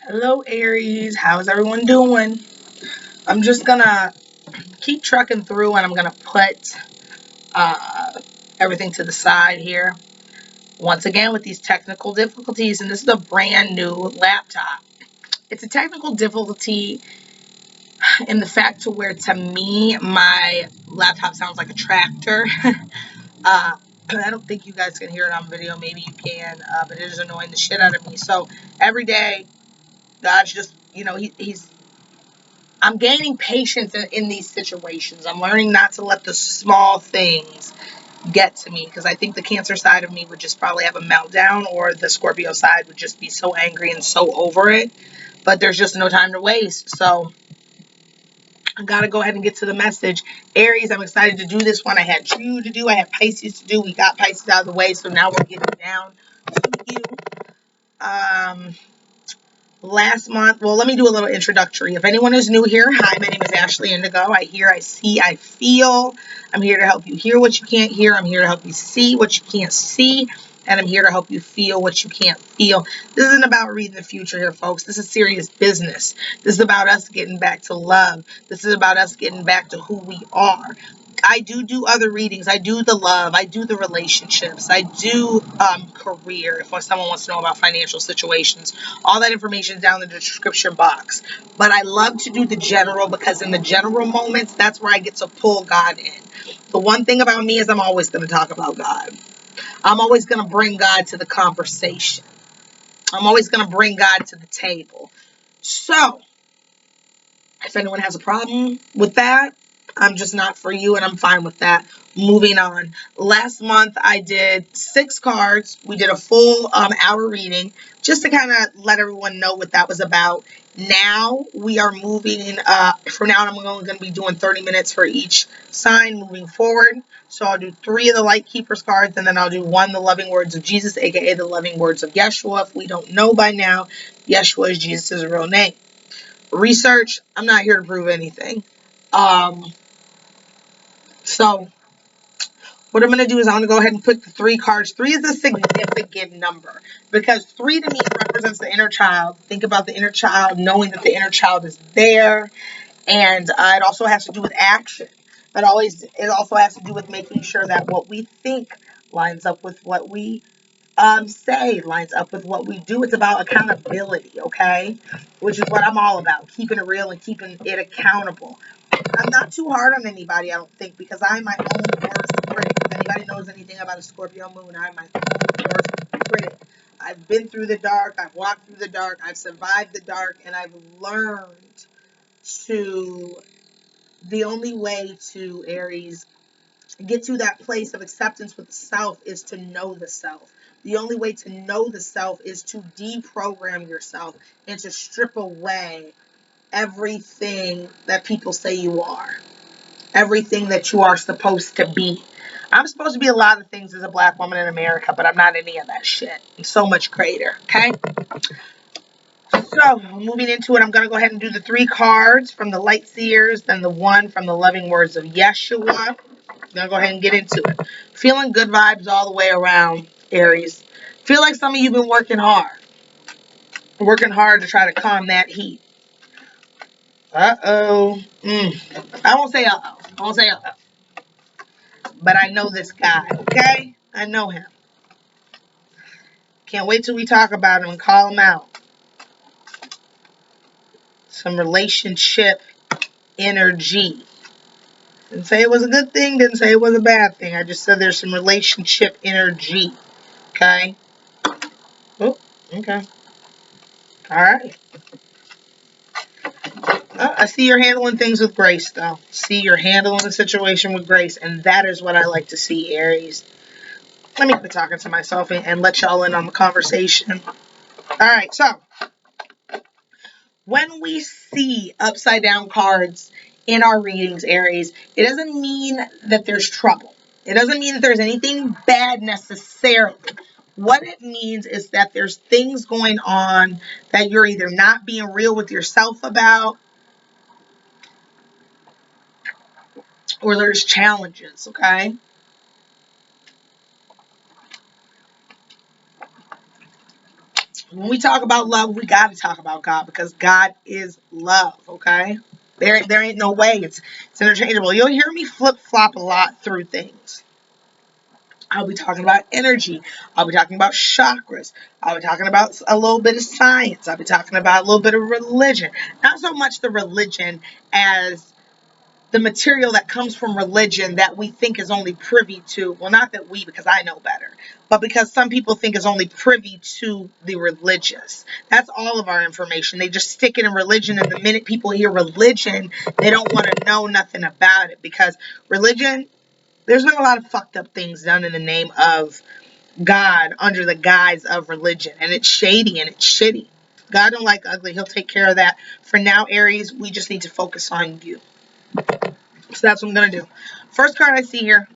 Hello, Aries. How's everyone doing? I'm just gonna keep trucking through and I'm gonna put uh, everything to the side here. Once again, with these technical difficulties, and this is a brand new laptop. It's a technical difficulty in the fact to where, to me, my laptop sounds like a tractor. I don't think you guys can hear it on video. Maybe you can, but it is annoying the shit out of me. So every day, God's just, he's I'm gaining patience in these situations. I'm learning not to let the small things get to me because I think the Cancer side of me would just probably have a meltdown, or the Scorpio side would just be so angry and so over it. But there's just no time to waste. So I got to go ahead and get to the message. Aries, I'm excited to do this one. I had June to do. I had Pisces to do. We got Pisces out of the way. So now we're getting down to you. Last month, well, let me do a little introductory. If anyone is new here, hi, my name is Ashley Indigo. I hear, I see, I feel. I'm here to help you hear what you can't hear. I'm here to help you see what you can't see. And I'm here to help you feel what you can't feel. This isn't about reading the future here, folks. This is serious business. This is about us getting back to love. This is about us getting back to who we are. I do other readings. I do the love. I do the relationships. I do career. If someone wants to know about financial situations, all that information is down in the description box. But I love to do the general because in the general moments, that's where I get to pull God in. The one thing about me is I'm always going to talk about God. I'm always going to bring God to the conversation. I'm always going to bring God to the table. So, if anyone has a problem with that, I'm just not for you, and I'm fine with that. Moving on. Last month, I did 6 cards. We did a full hour reading just to kind of let everyone know what that was about. Now we are moving. From now on, I'm only going to be doing 30 minutes for each sign moving forward. So I'll do 3 of the Light Keepers cards, and then I'll do 1, the Loving Words of Jesus, aka the Loving Words of Yeshua. If we don't know by now, Yeshua is Jesus' real name. Research, I'm not here to prove anything. Um, so what I'm going to do is I'm going to go ahead and put the 3 cards. 3 is a significant number because 3 to me represents the inner child. Think about the inner child, knowing that the inner child is there. And it also has to do with action. But it also has to do with making sure that what we think lines up with what we say, lines up with what we do. It's about accountability, okay? Which is what I'm all about, keeping it real and keeping it accountable. I'm not too hard on anybody, I don't think, because I'm my own worst critic. If anybody knows anything about a Scorpio moon, I'm my own worst critic. I've been through the dark, I've walked through the dark, I've survived the dark, and I've learned to, the only way to, Aries, get to that place of acceptance with the self is to know the self. The only way to know the self is to deprogram yourself and to strip away everything that people say you are, everything that you are supposed to be. I'm supposed to be a lot of things as a black woman in America, but I'm not any of that shit. I'm so much greater, okay? So, moving into it, I'm going to go ahead and do the 3 cards from the Light Seers, then the 1 from the Loving Words of Yeshua. I'm going to go ahead and get into it. Feeling good vibes all the way around, Aries. Feel like some of you have been working hard. Working hard to try to calm that heat. Uh-oh. I won't say uh-oh. I won't say uh-oh. But I know this guy, okay? I know him. Can't wait till we talk about him and call him out. Some relationship energy. Didn't say it was a good thing. Didn't say it was a bad thing. I just said there's some relationship energy. Okay? Oh, okay. All right. I see you're handling things with grace, though. See, you're handling the situation with grace, and that is what I like to see, Aries. Let me quit talking to myself and let y'all in on the conversation. All right, so when we see upside down cards in our readings, Aries, it doesn't mean that there's trouble. It doesn't mean that there's anything bad necessarily. What it means is that there's things going on that you're either not being real with yourself about, or there's challenges, okay? When we talk about love, we got to talk about God, because God is love, okay? There ain't no way. It's interchangeable. You'll hear me flip-flop a lot through things. I'll be talking about energy. I'll be talking about chakras. I'll be talking about a little bit of science. I'll be talking about a little bit of religion. Not so much the religion as the material that comes from religion that we think is only privy to, well, not that we, because I know better, but because some people think is only privy to the religious. That's all of our information. They just stick it in religion, and the minute people hear religion, they don't want to know nothing about it, because religion, there's been a lot of fucked up things done in the name of God under the guise of religion, and it's shady and it's shitty. God don't like ugly. He'll take care of that. For now, Aries, we just need to focus on you. So that's what I'm going to do. First card I see here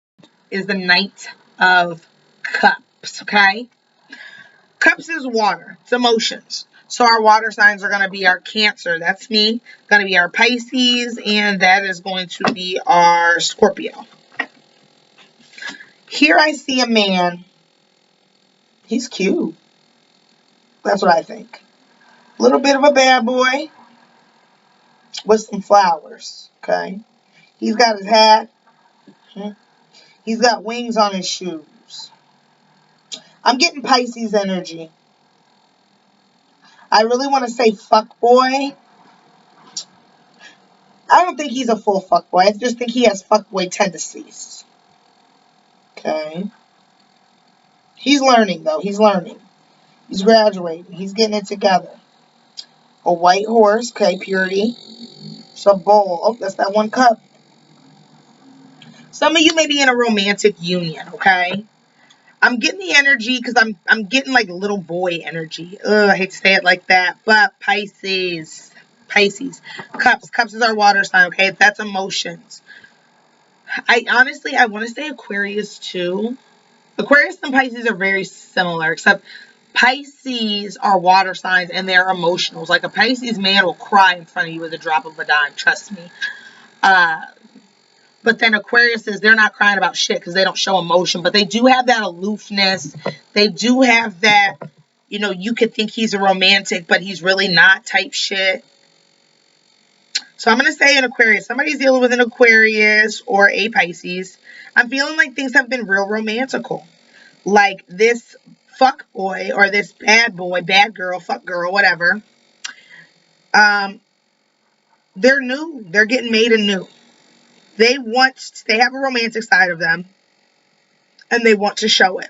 is the Knight of Cups, okay? Cups is water. It's emotions. So our water signs are going to be our Cancer. That's me. Going to be our Pisces. And that is going to be our Scorpio. Here I see a man. He's cute. That's what I think. A little bit of a bad boy with some flowers, okay? He's got his hat. He's got wings on his shoes. I'm getting Pisces energy. I really want to say fuck boy. I don't think he's a full fuck boy. I just think he has fuck boy tendencies. Okay. He's learning, though. He's learning. He's graduating. He's getting it together. A white horse. Okay, purity. It's a bowl. Oh, that's that one cup. Some of you may be in a romantic union, okay? I'm getting the energy because I'm getting like little boy energy. Ugh, I hate to say it like that, but Pisces. Pisces. Cups. Cups is our water sign, okay? That's emotions. I honestly, I want to say Aquarius too. Aquarius and Pisces are very similar, except Pisces are water signs and they're emotionals. Like a Pisces man will cry in front of you with a drop of a dime, trust me. Uh, but then Aquarius is, they're not crying about shit because they don't show emotion, but they do have that aloofness. They do have that, you know, you could think he's a romantic, but he's really not type shit. So I'm going to say an Aquarius. Somebody's dealing with an Aquarius or a Pisces. I'm feeling like things have been real romantical. Like this fuck boy or this bad boy, bad girl, fuck girl, whatever. They're new. They're getting made anew. They have a romantic side of them and they want to show it.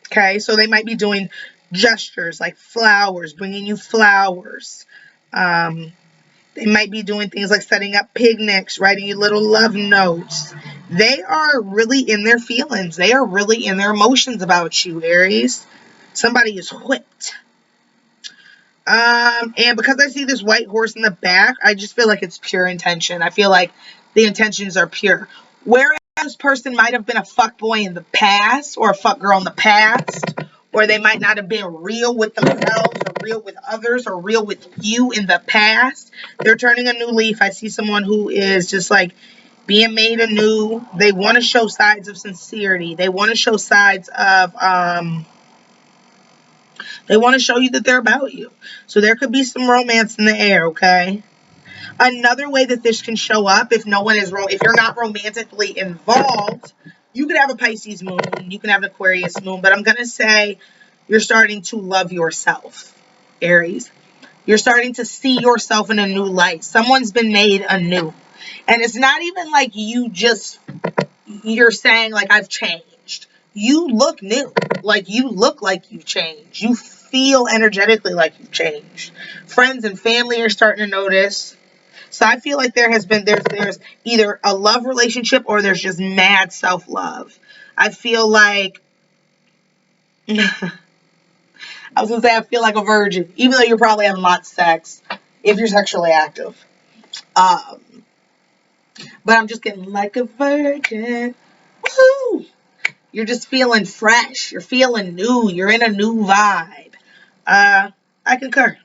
Okay. So they might be doing gestures like flowers, bringing you flowers. They might be doing things like setting up picnics, writing you little love notes. They are really in their feelings. They are really in their emotions about you, Aries. Somebody is whipped. And because I see this white horse in the back, I just feel like it's pure intention. I feel like the intentions are pure. Whereas this person might have been a fuckboy in the past or a fuck girl in the past, or they might not have been real with themselves or real with others or real with you in the past. They're turning a new leaf. I see someone who is just like being made anew. They want to show sides of sincerity. They want to show sides of they want to show you that they're about you. So there could be some romance in the air, okay? Another way that this can show up, if you're not romantically involved, you could have a Pisces moon, you can have an Aquarius moon, but I'm going to say you're starting to love yourself, Aries. You're starting to see yourself in a new light. Someone's been made anew. And it's not even like you're saying like I've changed. You look new. Like you look like you've changed. You feel energetically like you've changed. Friends and family are starting to notice. So I feel like there's either a love relationship or there's just mad self-love. I feel like I feel like a virgin, even though you're probably having lots of sex if you're sexually active. But I'm just getting like a virgin. Woo! You're just feeling fresh. You're feeling new. You're in a new vibe. I concur.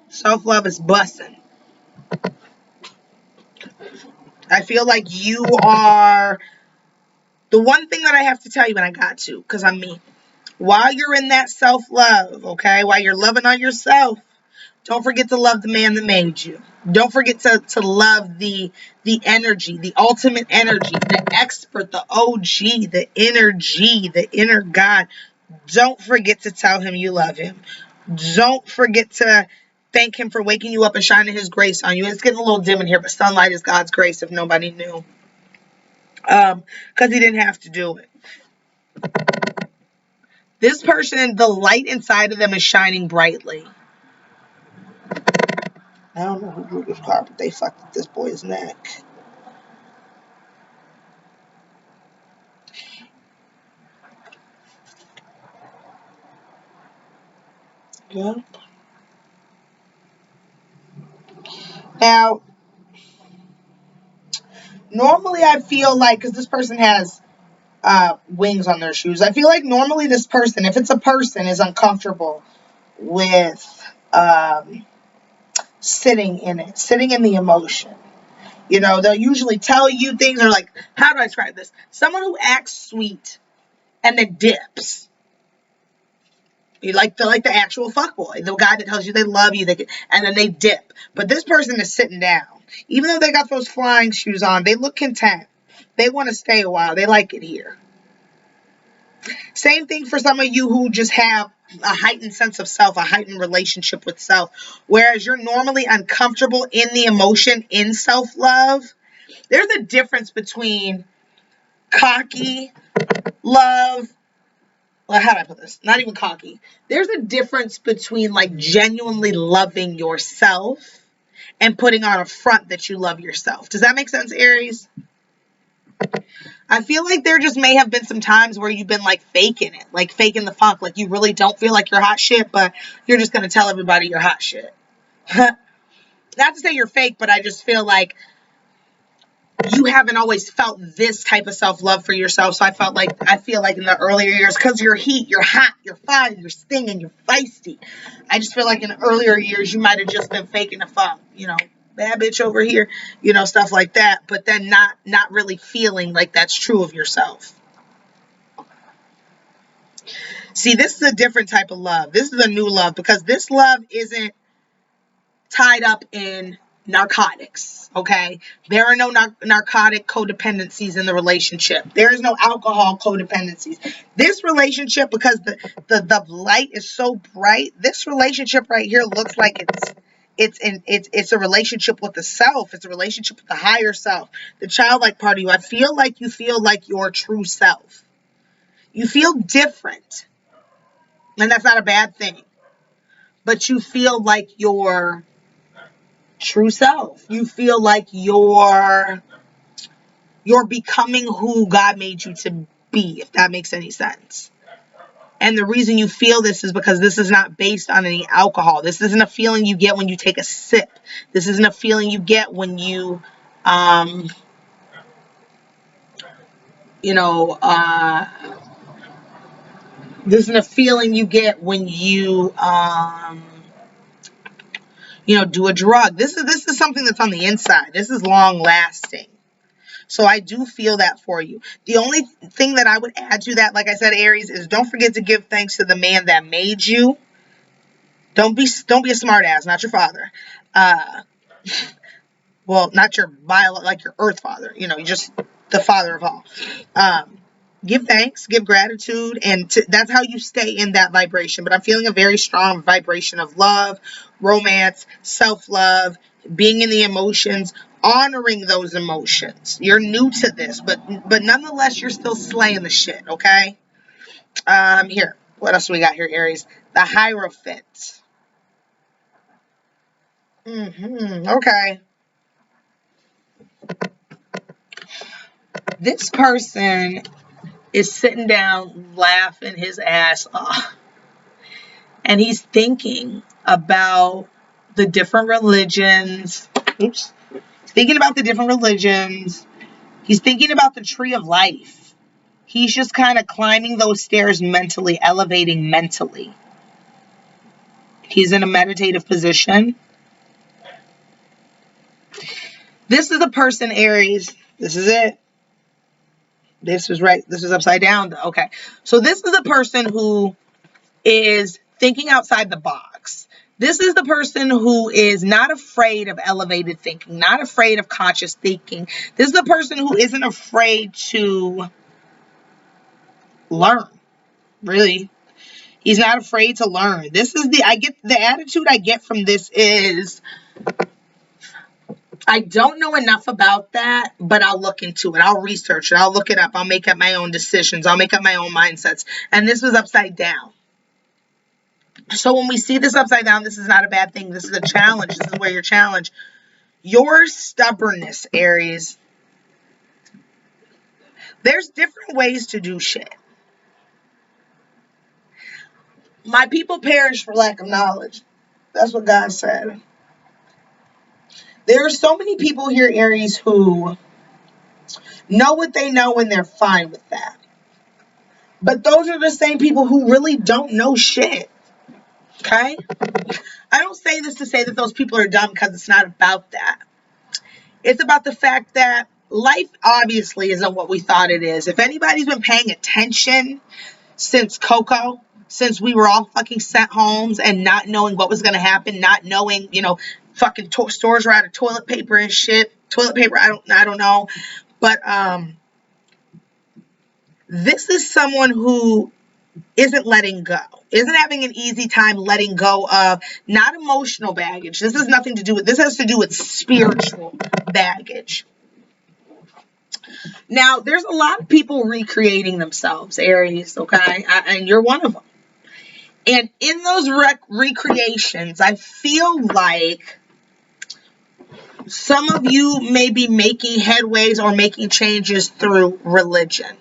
Self-love is busting. I feel like you are the one thing that I have to tell you, and I got to, because I'm me. While you're in that self-love, okay, while you're loving on yourself, don't forget to love the man that made you. Don't forget to love the energy, the ultimate energy, the expert, the OG, the energy, the inner God. Don't forget to tell him you love him. Don't forget to thank him for waking you up and shining his grace on you. It's getting a little dim in here, but sunlight is God's grace if nobody knew. Because he didn't have to do it. This person, the light inside of them is shining brightly. I don't know who drew this card, but they fucked up this boy's neck. Yeah. Now, normally I feel like, because this person has wings on their shoes, I feel like normally this person, if it's a person, is uncomfortable with sitting in it, sitting in the emotion. You know, they'll usually tell you things, or like, how do I describe this? Someone who acts sweet and then dips. You like the actual fuckboy, the guy that tells you they love you, and then they dip. But this person is sitting down. Even though they got those flying shoes on, they look content. They want to stay a while. They like it here. Same thing for some of you who just have a heightened sense of self, a heightened relationship with self. Whereas you're normally uncomfortable in the emotion in self-love. There's a difference between cocky love. Well, how do I put this? Not even cocky. There's a difference between like genuinely loving yourself and putting on a front that you love yourself. Does that make sense, Aries? I feel like there just may have been some times where you've been like faking it, like faking the funk, like you really don't feel like you're hot shit, but you're just going to tell everybody you're hot shit. Not to say you're fake, but I just feel like you haven't always felt this type of self-love for yourself. So I feel like in the earlier years, because you're heat, you're hot, you're fire, you're stinging, you're feisty. I just feel like in the earlier years, you might have just been faking the funk, you know, bad bitch over here, you know, stuff like that. But then not really feeling like that's true of yourself. See, this is a different type of love. This is a new love, because this love isn't tied up in narcotics, okay? There are no narcotic codependencies in the relationship. There is no alcohol codependencies. This relationship, because the light is so bright, this relationship right here looks like it's a relationship with the self. It's a relationship with the higher self, the childlike part of you. I feel like you feel like your true self. You feel different, and that's not a bad thing, but you feel like your true self. You feel like you're becoming who God made you to be, if that makes any sense. And the reason you feel this is because this is not based on any alcohol. This isn't a feeling you get when you take a sip. This isn't a feeling you get when you you know, this isn't a feeling you get when you you know, do a drug. This is something that's on the inside. This is long lasting. So I do feel that for you. The only thing that I would add to that, like I said, Aries, is don't forget to give thanks to the man that made you. Don't be a smart ass, not your father. Well, not your like your earth father. You know, you're just the father of all. Give thanks, give gratitude, and that's how you stay in that vibration. But I'm feeling a very strong vibration of love, romance, self-love, being in the emotions, honoring those emotions. You're new to this, but nonetheless, you're still slaying the shit, okay? Here, what else do we got here, Aries? The Hierophant. Okay. This person is sitting down laughing his ass off. And he's thinking about the different religions. Oops. Thinking about the different religions. He's thinking about the tree of life. He's just kind of climbing those stairs mentally, elevating mentally. He's in a meditative position. This is a person, Aries. This is it. This is right. This is upside down. Okay. So this is a person who is thinking outside the box. This is the person who is not afraid of elevated thinking, not afraid of conscious thinking. This is the person who isn't afraid to learn, really. He's not afraid to learn. This is the attitude I get from this is, I don't know enough about that, but I'll look into it. I'll research it. I'll look it up. I'll make up my own decisions. I'll make up my own mindsets. And this was upside down. So when we see this upside down, this is not a bad thing. This is a challenge. This is where you're challenged. Your stubbornness, Aries. There's different ways to do shit. My people perish for lack of knowledge. That's what God said. There are so many people here, Aries, who know what they know and they're fine with that. But those are the same people who really don't know shit. Okay? I don't say this to say that those people are dumb, because it's not about that. It's about the fact that life obviously isn't what we thought it is. If anybody's been paying attention since Coco, since we were all fucking sent homes and not knowing what was going to happen, not knowing, fucking stores were out of toilet paper and shit. Toilet paper, I don't know. But this is someone who isn't letting go, isn't having an easy time letting go of, not emotional baggage. This has nothing to do with, this has to do with spiritual baggage. Now, there's a lot of people recreating themselves, Aries, okay? And you're one of them. And in those recreations, I feel like some of you may be making headways or making changes through religion.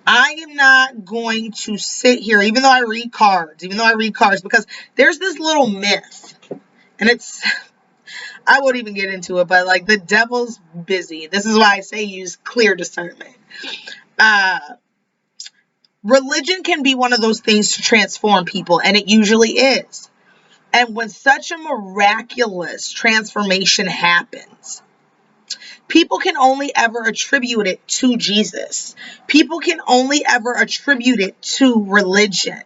I am not going to sit here, even though I read cards, because there's this little myth, and I won't even get into it, but like, the devil's busy. This is why I say use clear discernment. Religion can be one of those things to transform people, and it usually is. And when such a miraculous transformation happens, people can only ever attribute it to Jesus. People can only ever attribute it to religion,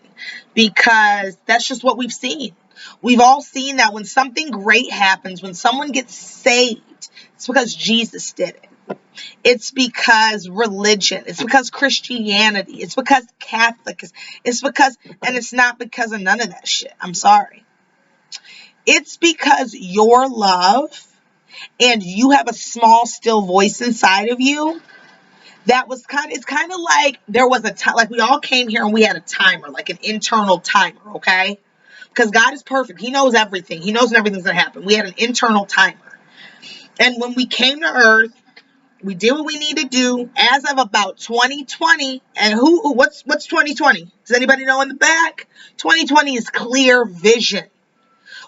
because that's just what we've seen. We've all seen that when something great happens, when someone gets saved, it's because Jesus did it. It's because religion. It's because Christianity. It's because Catholic. It's because, and it's not because of none of that shit. I'm sorry. It's because your love, and you have a small, still voice inside of you. It's kind of like there was a time, like we all came here and we had a timer, like an internal timer, okay? Because God is perfect. He knows everything. He knows when everything's going to happen. We had an internal timer. And when we came to Earth, we did what we need to do as of about 2020. And what's 2020? Does anybody know in the back? 2020 is clear vision.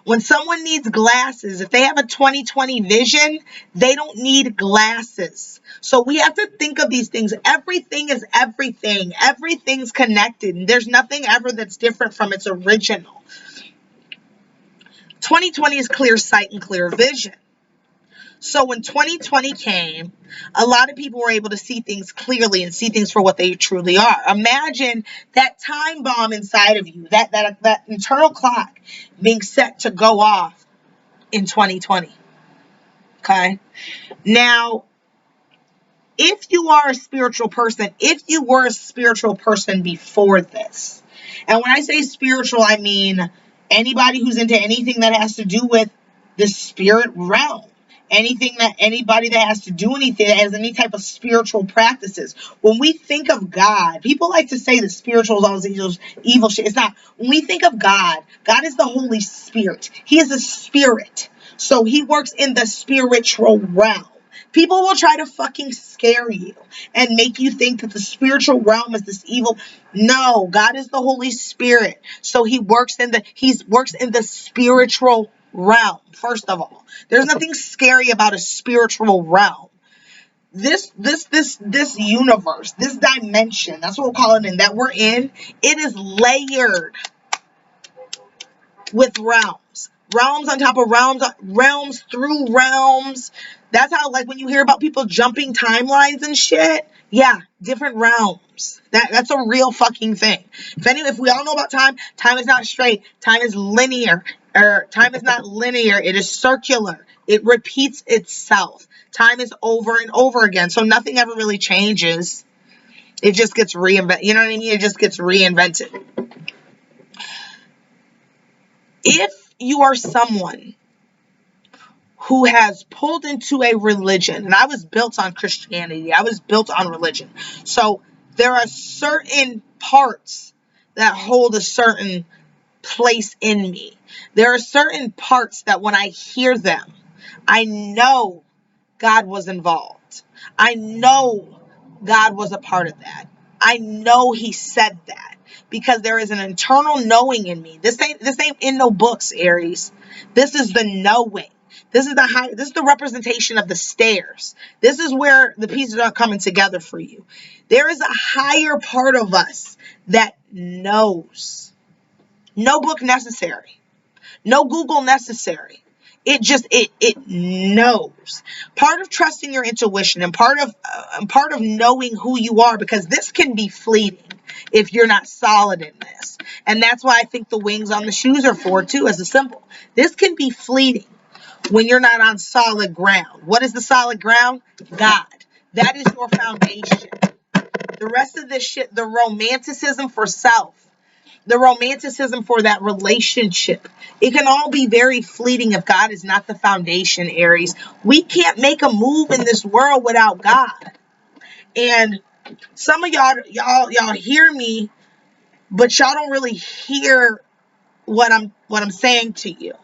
When someone needs glasses, if they have a 2020 vision, they don't need glasses. So we have to think of these things. Everything is everything. Everything's connected. And there's nothing ever that's different from its original. 2020 is clear sight and clear vision. So when 2020 came, a lot of people were able to see things clearly and see things for what they truly are. Imagine that time bomb inside of you, that internal clock being set to go off in 2020. Okay? Now, if you are a spiritual person, if you were a spiritual person before this, and when I say spiritual, I mean anybody who's into anything that has to do with the spirit realm. Anybody that has to do anything that has any type of spiritual practices. When we think of God, people like to say that spiritual is always evil shit. It's not. When we think of God, God is the Holy Spirit. He is a spirit. So he works in the spiritual realm. People will try to fucking scare you and make you think that the spiritual realm is this evil. No, God is the Holy Spirit. So he works in the spiritual realm. First of all, there's nothing scary about a spiritual realm. This universe, this dimension, that's what we'll call it, and that we're in, it is layered with realms. Realms on top of realms, realms through realms. That's how, like, when you hear about people jumping timelines and shit, yeah, different realms. That's a real fucking thing. If we all know about time, time is not straight. Time is linear. Or time is not linear. It is circular. It repeats itself. Time is over and over again. So nothing ever really changes. It just gets reinvented. You know what I mean? It just gets reinvented. If you are someone who has pulled into a religion, and I was built on Christianity, I was built on religion. So there are certain parts that hold a certain place in me. There are certain parts that when I hear them, I know God was involved. I know God was a part of that. I know he said that because there is an internal knowing in me. This ain't in no books, Aries. This is the knowing. This is the representation of the stairs. This is where the pieces are coming together for you. There is a higher part of us that knows. No book necessary. No Google necessary. It knows. Part of trusting your intuition and part of knowing who you are, because this can be fleeting if you're not solid in this. And that's why I think the wings on the shoes are for too, as a symbol. This can be fleeting when you're not on solid ground. What is the solid ground? God. That is your foundation. The rest of this shit, the romanticism for self, the romanticism for that relationship, it can all be very fleeting if God is not the foundation, Aries. We can't make a move in this world without God. And some of y'all hear me, but y'all don't really hear what I'm saying to you.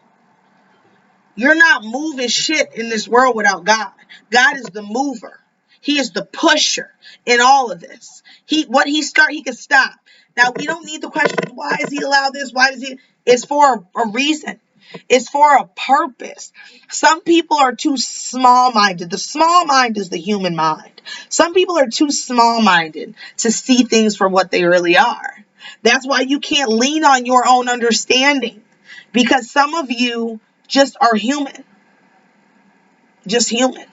You're not moving shit in this world without God. God is the mover. He is the pusher in all of this. What he start, he can stop. Now, we don't need the question, why does he allow this? Why does he? It's for a reason. It's for a purpose. Some people are too small-minded. The small mind is the human mind. Some people are too small-minded to see things for what they really are. That's why you can't lean on your own understanding, because some of you just are human. Just human.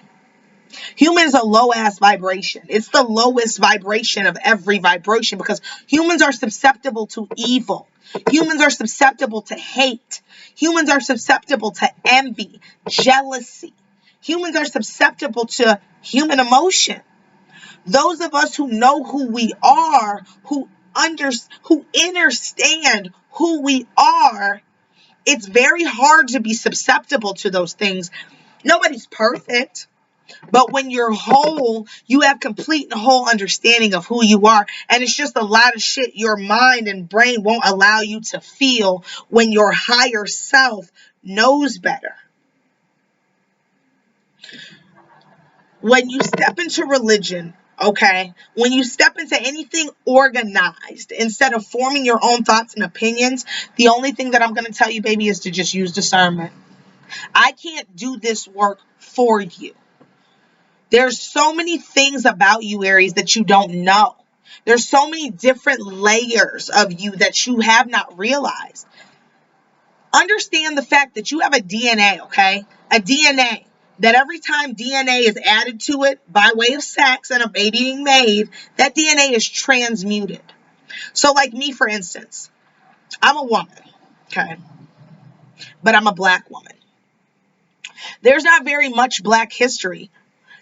Human is a low-ass vibration. It's the lowest vibration of every vibration, because humans are susceptible to evil. Humans are susceptible to hate. Humans are susceptible to envy, jealousy. Humans are susceptible to human emotion. Those of us who know who we are, who understand who we are, it's very hard to be susceptible to those things. Nobody's perfect. But when you're whole, you have complete and whole understanding of who you are. And it's just a lot of shit your mind and brain won't allow you to feel when your higher self knows better. When you step into religion, okay, when you step into anything organized, instead of forming your own thoughts and opinions, the only thing that I'm going to tell you, baby, is to just use discernment. I can't do this work for you. There's so many things about you, Aries, that you don't know. There's so many different layers of you that you have not realized. Understand the fact that you have a DNA, okay? A DNA that every time DNA is added to it by way of sex and a baby being made, that DNA is transmuted. So like me, for instance, I'm a woman, okay? But I'm a black woman. There's not very much black history.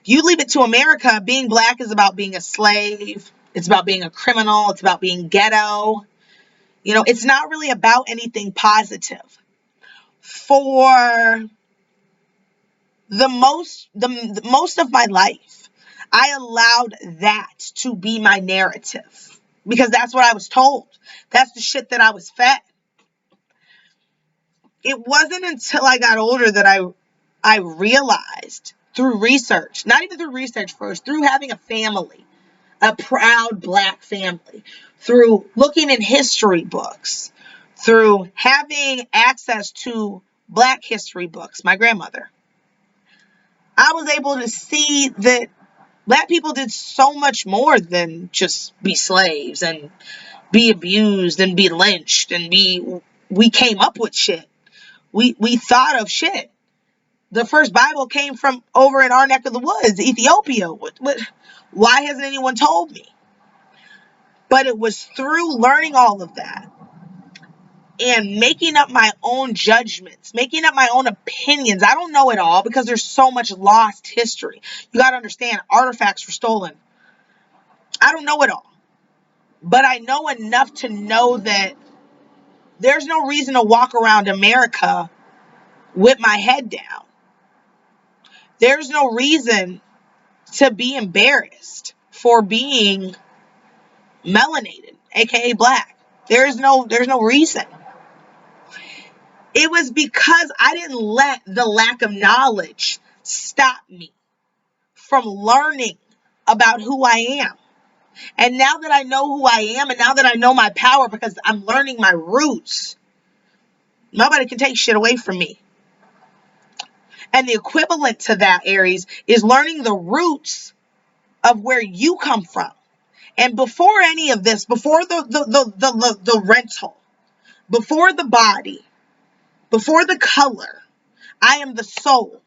You leave it to America, being black is about being a slave. It's about being a criminal. It's about being ghetto. You know, it's not really about anything positive. For the most of my life, I allowed that to be my narrative because that's what I was told. That's the shit that I was fed. It wasn't until I got older that I realized through research, not even through research first, through having a family, a proud black family, through looking in history books, through having access to black history books, my grandmother, I was able to see that black people did so much more than just be slaves and be abused and be lynched and we came up with shit. We thought of shit. The first Bible came from over in our neck of the woods, Ethiopia. Why hasn't anyone told me? But it was through learning all of that and making up my own judgments, making up my own opinions. I don't know it all because there's so much lost history. You got to understand, artifacts were stolen. I don't know it all, but I know enough to know that there's no reason to walk around America with my head down. There's no reason to be embarrassed for being melanated, aka black. There's no reason. It was because I didn't let the lack of knowledge stop me from learning about who I am. And now that I know who I am, and now that I know my power because I'm learning my roots, nobody can take shit away from me. And the equivalent to that, Aries, is learning the roots of where you come from. And before any of this, before the rental, before the body, before the color, I am the soul.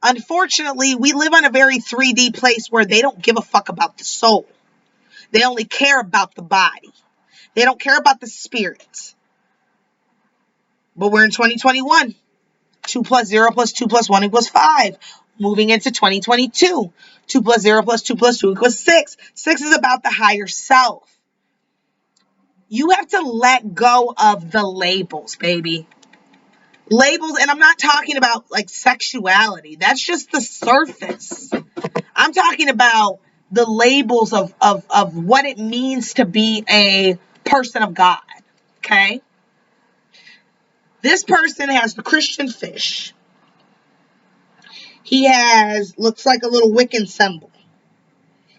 Unfortunately, we live on a very 3D place where they don't give a fuck about the soul. They only care about the body. They don't care about the spirit. But we're in 2021. 2 plus 0 plus 2 plus 1 equals 5. Moving into 2022. 2 plus 0 plus 2 plus 2 equals 6. 6 is about the higher self. You have to let go of the labels, baby. Labels, and I'm not talking about like sexuality. That's just the surface. I'm talking about the labels of what it means to be a person of God. Okay? This person has the Christian fish. He looks like a little Wiccan symbol.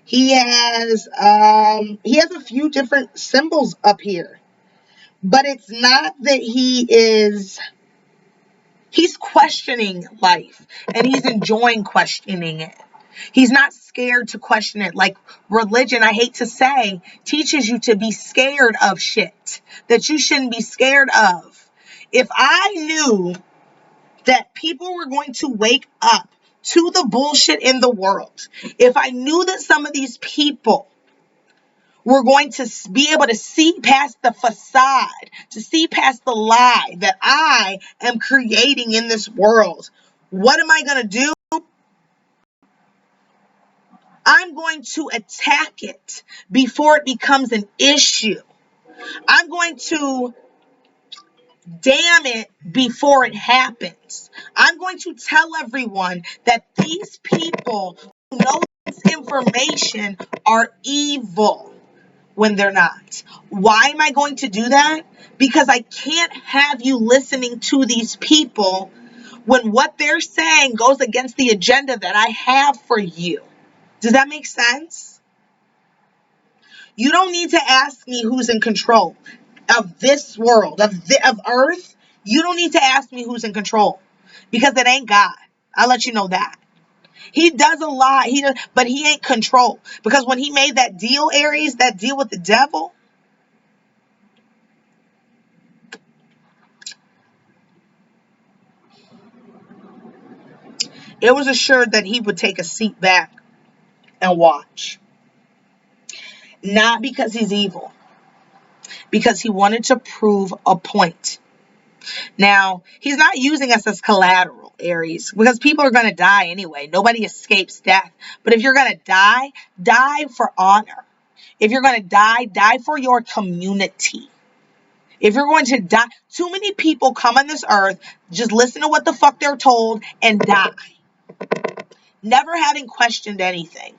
He has a few different symbols up here. But it's not that he's questioning life and he's enjoying questioning it. He's not scared to question it. Like religion, I hate to say, teaches you to be scared of shit that you shouldn't be scared of. If I knew that people were going to wake up to the bullshit in the world, if I knew that some of these people were going to be able to see past the facade, to see past the lie that I am creating in this world, what am I going to do? I'm going to attack it before it becomes an issue. I'm going to damn it before it happens. I'm going to tell everyone that these people who know this information are evil when they're not. Why am I going to do that? Because I can't have you listening to these people when what they're saying goes against the agenda that I have for you. Does that make sense? You don't need to ask me who's in control of this world, of Earth. You don't need to ask me who's in control because it ain't God. I'll let you know that. He does a lot, but he ain't control. Because when he made that deal, Aries, that deal with the devil, it was assured that he would take a seat back and watch. Not because he's evil, because he wanted to prove a point. Now, he's not using us as collateral, Aries, because people are going to die anyway. Nobody escapes death. But if you're going to die, die for honor. If you're going to die, die for your community. If you're going to die, too many people come on this earth, just listen to what the fuck they're told and die. Never having questioned anything.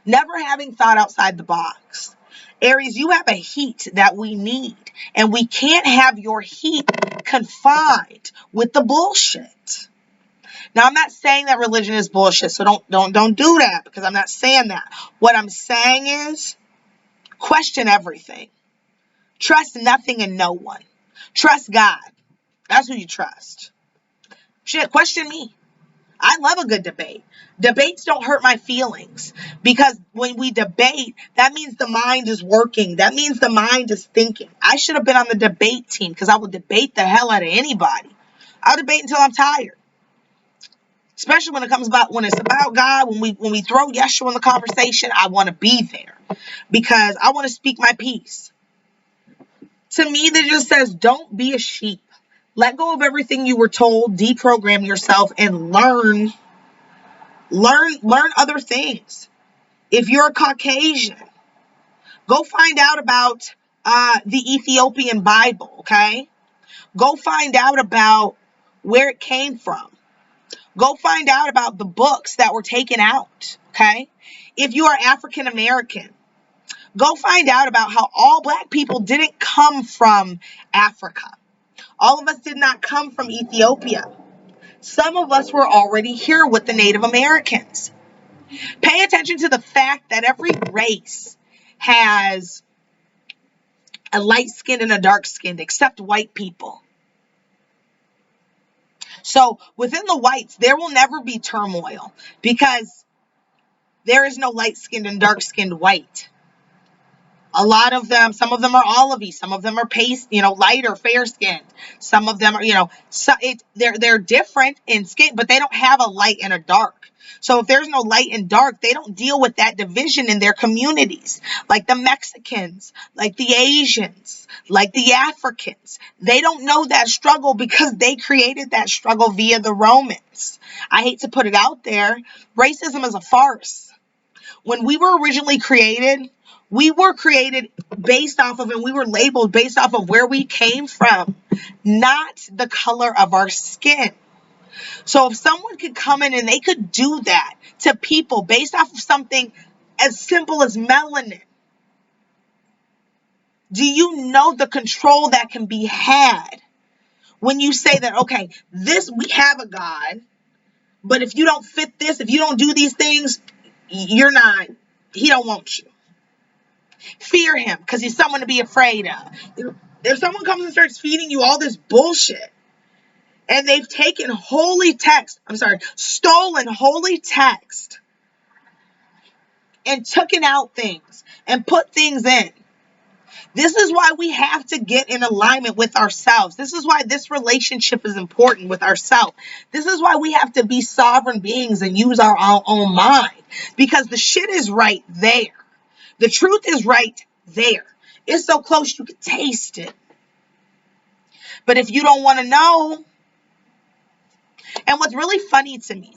Never having thought outside the box. Aries, you have a heat that we need, and we can't have your heat confined with the bullshit. Now, I'm not saying that religion is bullshit, so don't do that, because I'm not saying that. What I'm saying is question everything. Trust nothing and no one. Trust God. That's who you trust. Shit, question me. I love a good debate. Debates don't hurt my feelings because when we debate, that means the mind is working. That means the mind is thinking. I should have been on the debate team because I will debate the hell out of anybody. I'll debate until I'm tired. Especially when it's about God, when we throw Yeshua in the conversation, I want to be there because I want to speak my piece. To me, that just says, don't be a sheep. Let go of everything you were told, deprogram yourself, and learn other things. If you're a Caucasian, go find out about the Ethiopian Bible, okay? Go find out about where it came from. Go find out about the books that were taken out, okay? If you are African American, go find out about how all Black people didn't come from Africa. All of us did not come from Ethiopia. Some of us were already here with the Native Americans. Pay attention to the fact that every race has a light-skinned and a dark-skinned, except white people. So within the whites, there will never be turmoil because there is no light-skinned and dark-skinned white. A lot of them, some of them are olivey, some of them are lighter, fair-skinned. Some of them are, they're different in skin, but they don't have a light and a dark. So if there's no light and dark, they don't deal with that division in their communities. Like the Mexicans, like the Asians, like the Africans. They don't know that struggle because they created that struggle via the Romans. I hate to put it out there. Racism is a farce. When we were originally created, we were created based off of, and we were labeled based off of where we came from, not the color of our skin. So if someone could come in and they could do that to people based off of something as simple as melanin, do you know the control that can be had when you say that, okay, we have a God, but if you don't fit this, if you don't do these things, he don't want you. Fear him because he's someone to be afraid of. If someone comes and starts feeding you all this bullshit and they've taken stolen holy text and taken out things and put things in. This is why we have to get in alignment with ourselves. This is why this relationship is important with ourselves. This is why we have to be sovereign beings and use our own mind, because the shit is right there. The truth is right there. It's so close you can taste it. But if you don't want to know, and what's really funny to me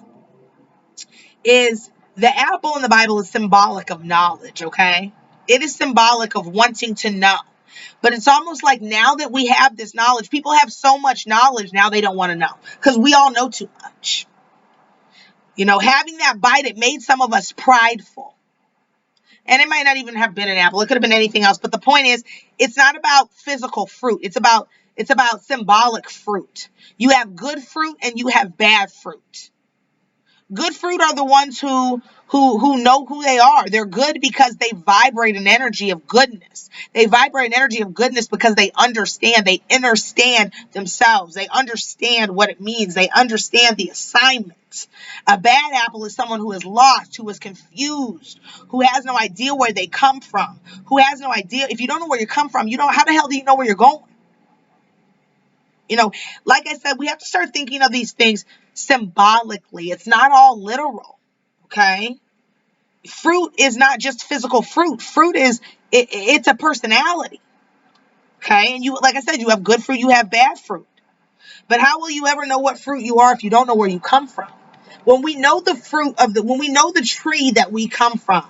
is the apple in the Bible is symbolic of knowledge, okay? It is symbolic of wanting to know. But it's almost like now that we have this knowledge, people have so much knowledge, now they don't want to know because we all know too much. Having that bite, it made some of us prideful. And it might not even have been an apple. It could have been anything else. But the point is, it's not about physical fruit. It's about symbolic fruit. You have good fruit and you have bad fruit. Good fruit are the ones who know who they are. They're good because they vibrate an energy of goodness. They vibrate an energy of goodness because they understand. They understand themselves. They understand what it means. They understand the assignment. A bad apple is someone who is lost, who is confused, who has no idea where they come from, who has no idea. If you don't know where you come from, how the hell do you know where you're going? Like I said, we have to start thinking of these things symbolically. It's not all literal, okay? Fruit is not just physical fruit. Fruit it's a personality, okay? And like I said, you have good fruit, you have bad fruit. But how will you ever know what fruit you are if you don't know where you come from? When we know when we know the tree that we come from,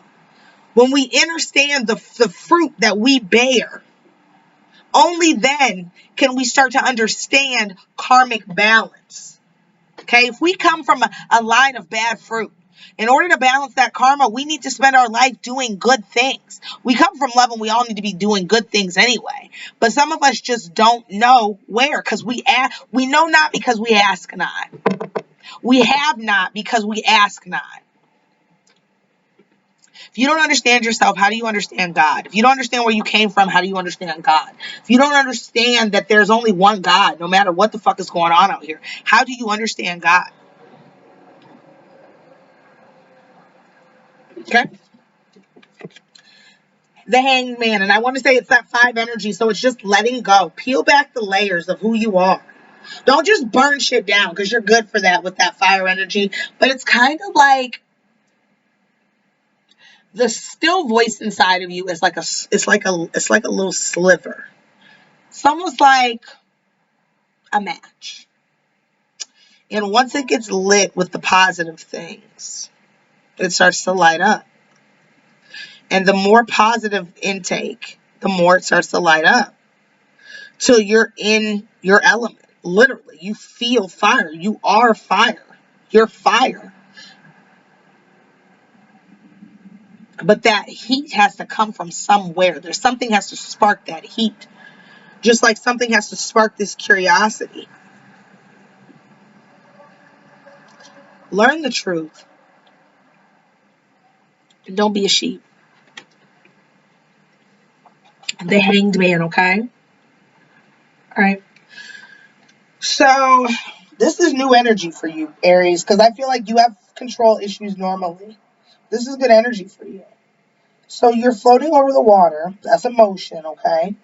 when we understand the fruit that we bear, only then can we start to understand karmic balance. Okay, if we come from a line of bad fruit, in order to balance that karma, we need to spend our life doing good things. We come from love and we all need to be doing good things anyway. But some of us just don't know where, because we know not because we ask not. We have not because we ask not. If you don't understand yourself, how do you understand God? If you don't understand where you came from, how do you understand God? If you don't understand that there's only one God, no matter what the fuck is going on out here, how do you understand God? Okay? The Hanged Man, and I want to say it's that 5 energy, so it's just letting go. Peel back the layers of who you are. Don't just burn shit down, because you're good for that with that fire energy. But it's kind of like the still voice inside of you is like it's like a little sliver. It's almost like a match. And once it gets lit with the positive things, it starts to light up. And the more positive intake, the more it starts to light up. Till you're in your element. Literally, you feel fire. You are fire. You're fire. But that heat has to come from somewhere. There's something has to spark that heat. Just like something has to spark this curiosity. Learn the truth. And don't be a sheep. The Hanged Man, okay? Alright. So, this is new energy for you, Aries, because I feel like you have control issues normally. This is good energy for you. So, you're floating over the water. That's emotion, okay?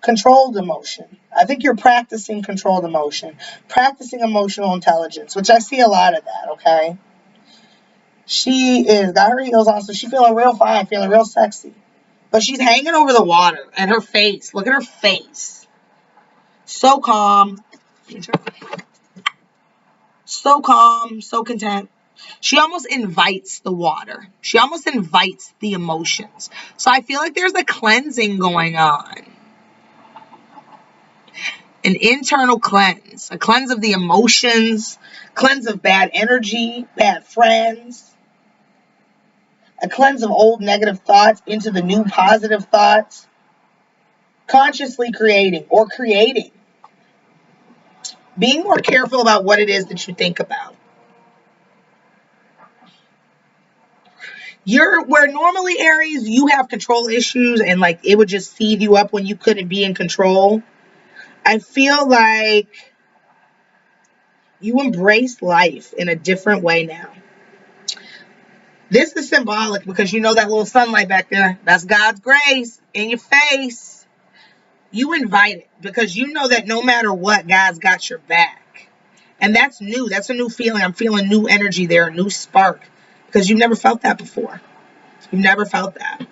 Controlled emotion. I think you're practicing controlled emotion. Practicing emotional intelligence, which I see a lot of that, okay? She is, got her heels on, so she's feeling real fine, feeling real sexy. But she's hanging over the water, and her face, look at her face. So calm. So calm, so content. She almost invites the water. She almost invites the emotions. So I feel like there's a cleansing going on. An internal cleanse. A cleanse of the emotions. Cleanse of bad energy, bad friends. A cleanse of old negative thoughts into the new positive thoughts. Consciously creating or creating. Being more careful about what it is that you think about. Where normally, Aries, you have control issues and like it would just seed you up when you couldn't be in control. I feel like you embrace life in a different way now. This is symbolic because you know that little sunlight back there, that's God's grace in your face. You invite it because you know that no matter what, God's got your back. And that's new. That's a new feeling. I'm feeling new energy there, a new spark, because you've never felt that before. You've never felt that.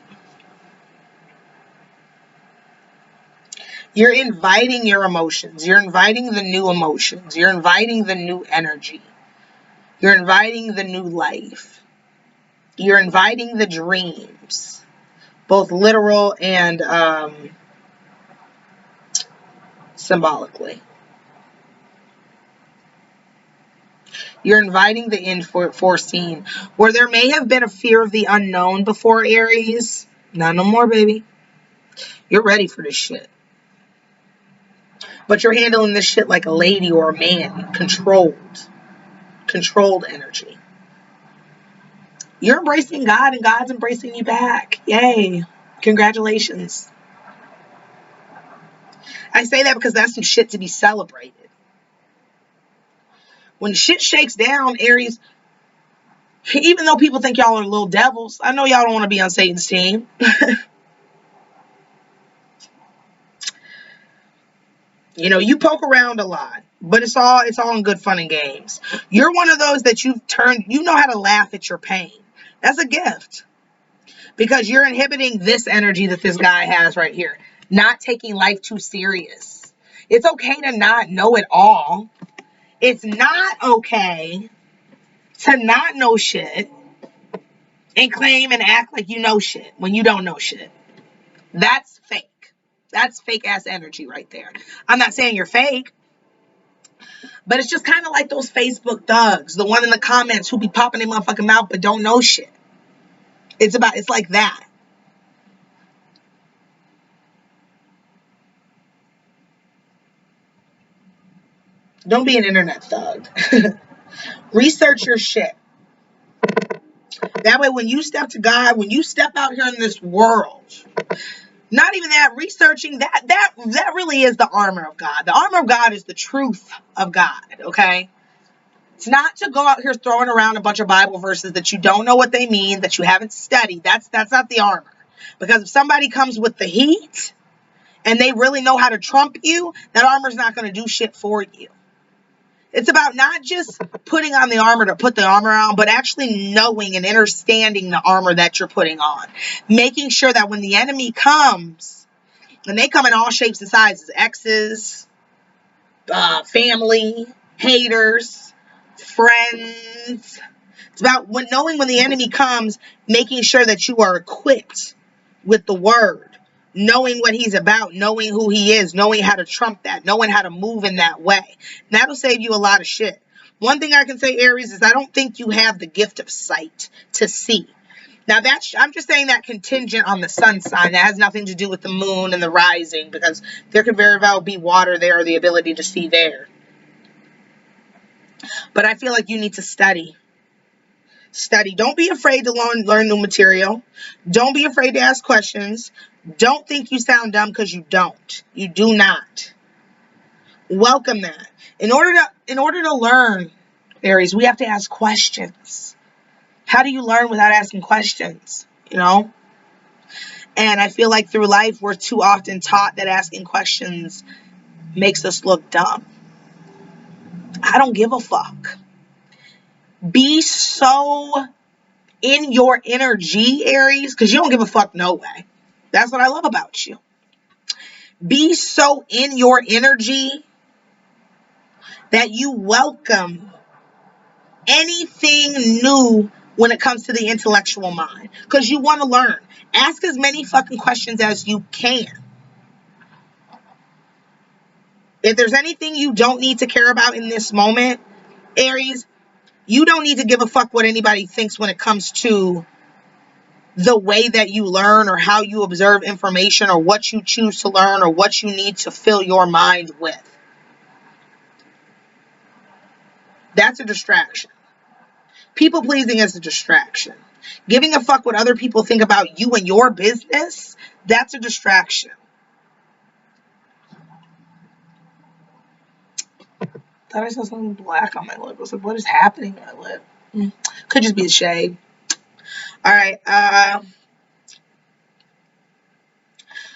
You're inviting your emotions. You're inviting the new emotions. You're inviting the new energy. You're inviting the new life. You're inviting the dreams, both literal and symbolically. You're inviting the unforeseen. Where there may have been a fear of the unknown before, Aries, not no more, baby. You're ready for this shit. But you're handling this shit like a lady or a man. Controlled energy. You're embracing God and God's embracing you back. Yay. Congratulations. I say that because that's some shit to be celebrated. When shit shakes down, Aries, even though people think y'all are little devils, I know y'all don't want to be on Satan's team. You know, you poke around a lot, but it's all in good fun and games. You're one of those that you know how to laugh at your pain. That's a gift. Because you're inhibiting this energy that this guy has right here. Not taking life too serious. It's okay to not know it all. It's not okay to not know shit and claim and act like you know shit when you don't know shit. That's fake. That's fake ass energy right there. I'm not saying you're fake, but it's just kind of like those Facebook thugs, the one in the comments who be popping their motherfucking mouth but don't know shit. It's like that. Don't be an internet thug. Research your shit. That way, when you step to God, when you step out here in this world, not even that, researching that really is the armor of God. The armor of God is the truth of God, okay? It's not to go out here throwing around a bunch of Bible verses that you don't know what they mean, that you haven't studied. That's not the armor. Because if somebody comes with the heat and they really know how to trump you, that armor's not going to do shit for you. It's about not just putting on the armor to put the armor on, but actually knowing and understanding the armor that you're putting on. Making sure that when the enemy comes, and they come in all shapes and sizes, exes, family, haters, friends. It's about knowing when the enemy comes, making sure that you are equipped with the word, knowing what he's about, knowing who he is, knowing how to trump that, knowing how to move in that way. And that'll save you a lot of shit. One thing I can say, Aries, is I don't think you have the gift of sight to see. Now, I'm just saying that contingent on the sun sign. That has nothing to do with the moon and the rising, because there could very well be water there or the ability to see there. But I feel like you need to study. Study. Don't be afraid to learn new material. Don't be afraid to ask questions. Don't think you sound dumb, because you don't. You do not. Welcome that. In order to learn, Aries, we have to ask questions. How do you learn without asking questions? You know? And I feel like through life, we're too often taught that asking questions makes us look dumb. I don't give a fuck. Be so in your energy, Aries, because you don't give a fuck no way. That's what I love about you. Be so in your energy that you welcome anything new when it comes to the intellectual mind, because you want to learn. Ask as many fucking questions as you can. If there's anything you don't need to care about in this moment, Aries, you don't need to give a fuck what anybody thinks when it comes to the way that you learn, or how you observe information, or what you choose to learn, or what you need to fill your mind with. That's a distraction. People pleasing is a distraction. Giving a fuck what other people think about you and your business, that's a distraction. Thought I saw something black on my lip. I was like, what is happening to my lip? Could just be the shade. All right. I'm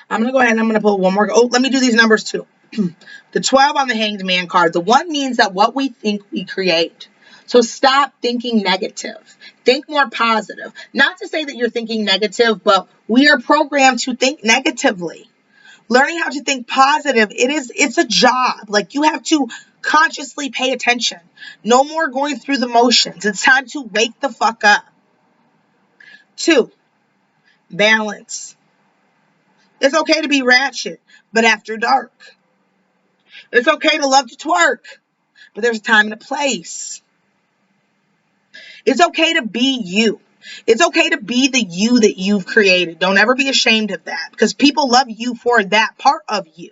going to go ahead and I'm going to pull one more. Oh, let me do these numbers too. The 12 on the Hanged Man card. The 1 means that what we think we create. So stop thinking negative. Think more positive. Not to say that you're thinking negative, but we are programmed to think negatively. Learning how to think positive, it's a job. Like, you have to consciously pay attention. No more going through the motions. It's time to wake the fuck up. 2, balance. It's okay to be ratchet, but after dark. It's okay to love to twerk, but there's a time and a place. It's okay to be you. It's okay to be the you that you've created. Don't ever be ashamed of that, because people love you for that part of you.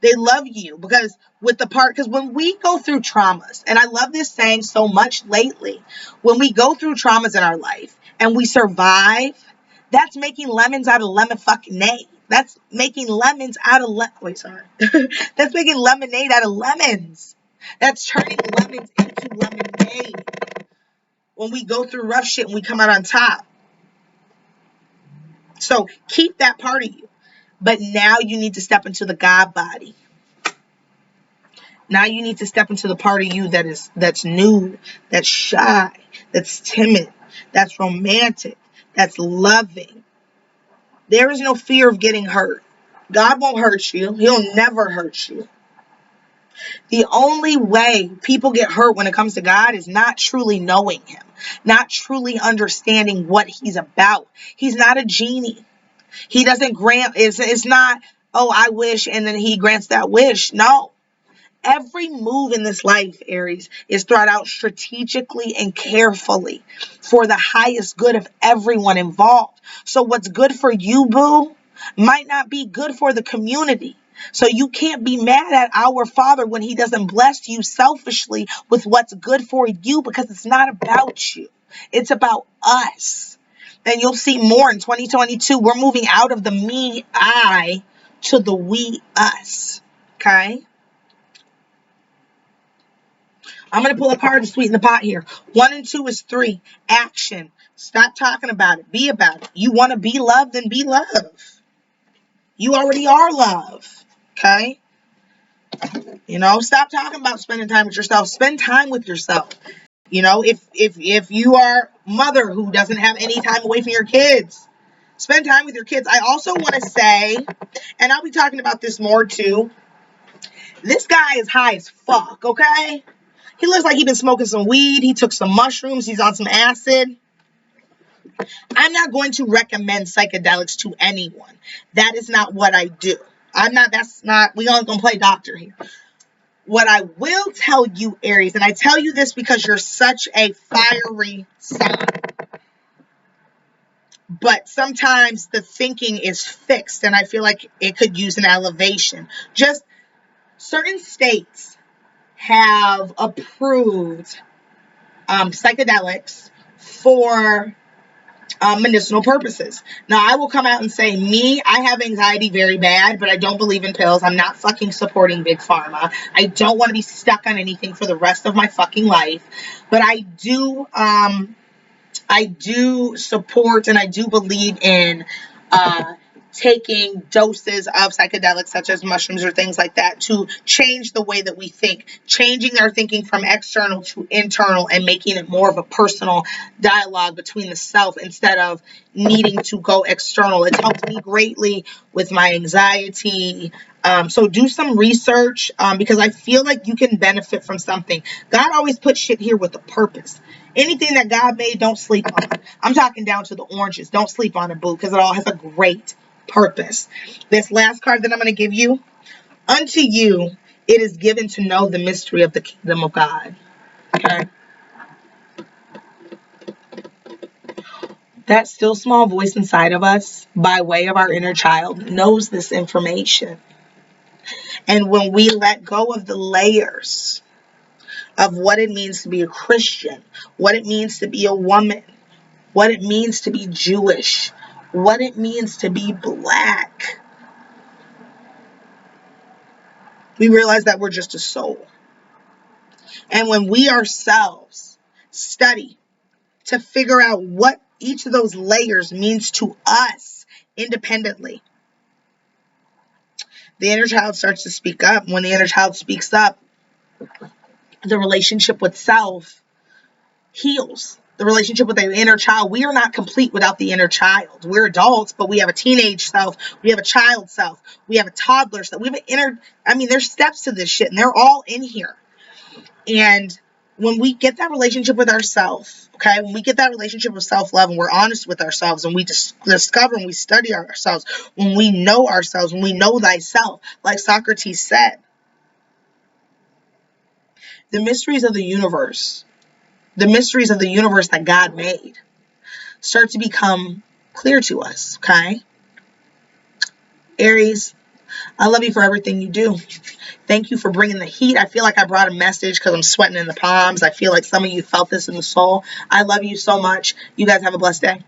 They love you because when we go through traumas, and I love this saying so much lately, when we go through traumas in our life and we survive, that's making lemons out of lemon fucking nade. That's making lemons out of That's making lemonade out of lemons. That's turning lemons into lemonade. When we go through rough shit and we come out on top. So keep that part of you. But now you need to step into the God body. Now you need to step into the part of you that's new, that's shy, that's timid, that's romantic, that's loving. There is no fear of getting hurt. God won't hurt you. He'll never hurt you. The only way people get hurt when it comes to God is not truly knowing him, not truly understanding what he's about. He's not a genie. He doesn't grant, it's not, oh, I wish, and then he grants that wish. No. Every move in this life, Aries, is thought out strategically and carefully for the highest good of everyone involved. So what's good for you, boo, might not be good for the community. So you can't be mad at our Father when he doesn't bless you selfishly with what's good for you, because it's not about you. It's about us. And you'll see more in 2022. We're moving out of the me, I, to the we, us. Okay? I'm going to pull a card to sweeten the pot here. 1 and 2 is 3. Action. Stop talking about it. Be about it. You want to be loved, then be loved. You already are love. Okay? You know, stop talking about spending time with yourself. Spend time with yourself. You know, if you are a mother who doesn't have any time away from your kids, spend time with your kids. I also want to say, and I'll be talking about this more too, this guy is high as fuck, okay? He looks like he's been smoking some weed. He took some mushrooms. He's on some acid. I'm not going to recommend psychedelics to anyone. That is not what I do. We aren't going to play doctor here. What I will tell you, Aries, and I tell you this because you're such a fiery sign, but sometimes the thinking is fixed, and I feel like it could use an elevation. Just certain states have approved psychedelics for medicinal purposes. Now, I will come out and say, I have anxiety very bad, but I don't believe in pills. I'm not fucking supporting Big Pharma. I don't want to be stuck on anything for the rest of my fucking life. But I do support and I do believe in taking doses of psychedelics such as mushrooms or things like that to change the way that we think, changing our thinking from external to internal and making it more of a personal dialogue between the self instead of needing to go external. It's helped me greatly with my anxiety. So do some research because I feel like you can benefit from something. God always puts shit here with a purpose. Anything that God made, don't sleep on. I'm talking down to the oranges. Don't sleep on it, boo, because it all has a great purpose. This last card that I'm going to give you, unto you it is given to know the mystery of the kingdom of God. Okay? That still small voice inside of us, by way of our inner child, knows this information. And when we let go of the layers of what it means to be a Christian, what it means to be a woman, what it means to be Jewish, what it means to be black, we realize that we're just a soul. And when we ourselves study to figure out what each of those layers means to us independently, the inner child starts to speak up. When the inner child speaks up, the relationship with self heals. The relationship with the inner child. We are not complete without the inner child. We're adults, but we have a teenage self. We have a child self. We have a toddler self. We have there's steps to this shit, and they're all in here. And when we get that relationship with ourselves, okay, when we get that relationship with self-love and we're honest with ourselves and we discover and we study ourselves, when we know ourselves, when we know thyself, like Socrates said, the mysteries of the universe that God made start to become clear to us, okay? Aries, I love you for everything you do. Thank you for bringing the heat. I feel like I brought a message because I'm sweating in the palms. I feel like some of you felt this in the soul. I love you so much. You guys have a blessed day.